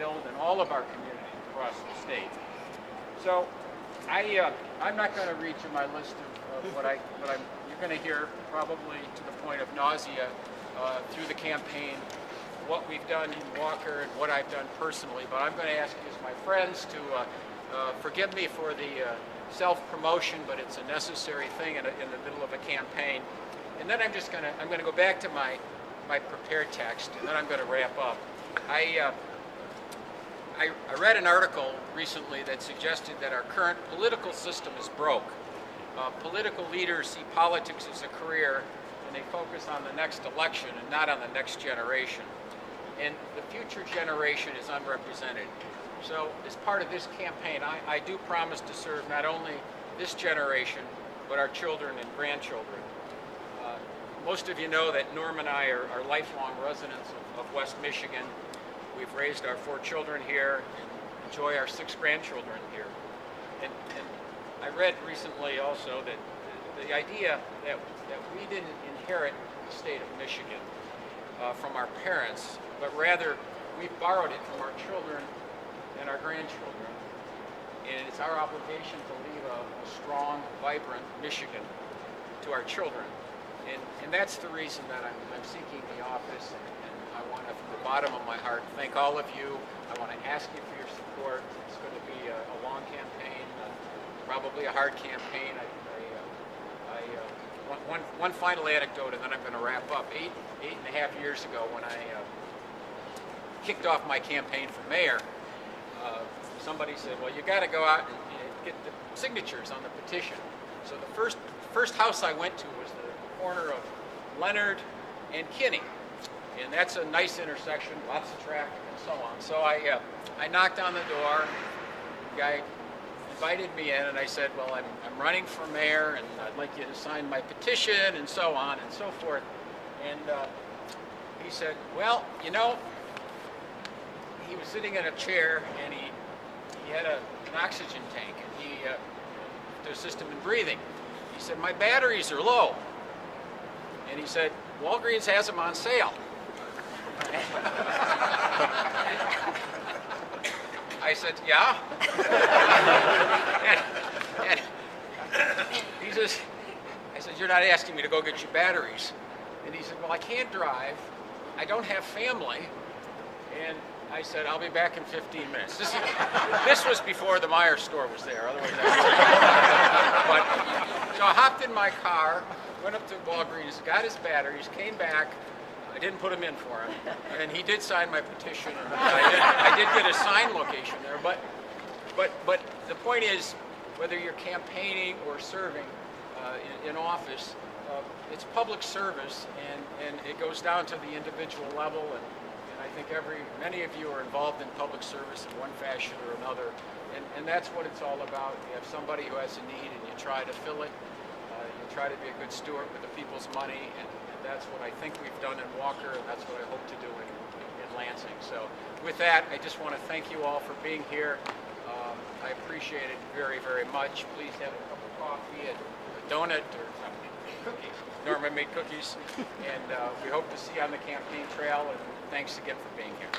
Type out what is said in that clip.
build in all of our communities across the state. So I'm not going to read you my list of you're going to hear probably to the point of nausea through the campaign what we've done in Walker and what I've done personally, but I'm going to ask you as my friends to forgive me for the self-promotion, but it's a necessary thing in the middle of a campaign. And then I'm going to go back to my prepared text, and then I'm going to wrap up. I read an article recently that suggested that our current political system is broke. Political leaders see politics as a career, and they focus on the next election and not on the next generation. And the future generation is unrepresented. So as part of this campaign, I do promise to serve not only this generation, but our children and grandchildren. Most of you know that Norm and I are lifelong residents of West Michigan. We've raised our 4 children here and enjoy our 6 grandchildren here. And I read recently also that the idea that we didn't inherit the state of Michigan from our parents, but rather we've borrowed it from our children and our grandchildren. And it's our obligation to leave a strong, vibrant Michigan to our children. And that's the reason that I'm seeking the office, and I want to, from the bottom of my heart, thank all of you. I want to ask you for your support. It's going to be a long campaign, probably a hard campaign. One final anecdote, and then I'm going to wrap up. Eight and a half years ago, when I kicked off my campaign for mayor, somebody said, well, you got to go out and get the signatures on the petition. So the first house I went to was the corner of Leonard and Kinney, and that's a nice intersection, lots of traffic and so on. So I knocked on the door. The guy invited me in, and I said, well, I'm running for mayor, and I'd like you to sign my petition, and so on and so forth. And he said, well, you know, he was sitting in a chair, and he had an oxygen tank, and to assist him in breathing. He said, my batteries are low. And he said, Walgreens has them on sale. I said, yeah? and he says, I said, you're not asking me to go get you batteries. And he said, well, I can't drive. I don't have family. And I said, I'll be back in 15 minutes. This was before the Meijer store was there. Otherwise, so I hopped in my car, went up to Walgreens, got his batteries, came back. I didn't put them in for him, and he did sign my petition. And I did get a sign location there. But the point is, whether you're campaigning or serving in office, it's public service, and it goes down to the individual level. And I think many of you are involved in public service in one fashion or another, and that's what it's all about. You have somebody who has a need, and you try to fill it. You try to be a good steward with the people's money, and that's what I think we've done in Walker, and that's what I hope to do in Lansing. So with that, I just want to thank you all for being here. I appreciate it very, very much. Please have a cup of coffee and a donut or something. Cookies. Norma made cookies, and we hope to see you on the campaign trail, and thanks again for being here.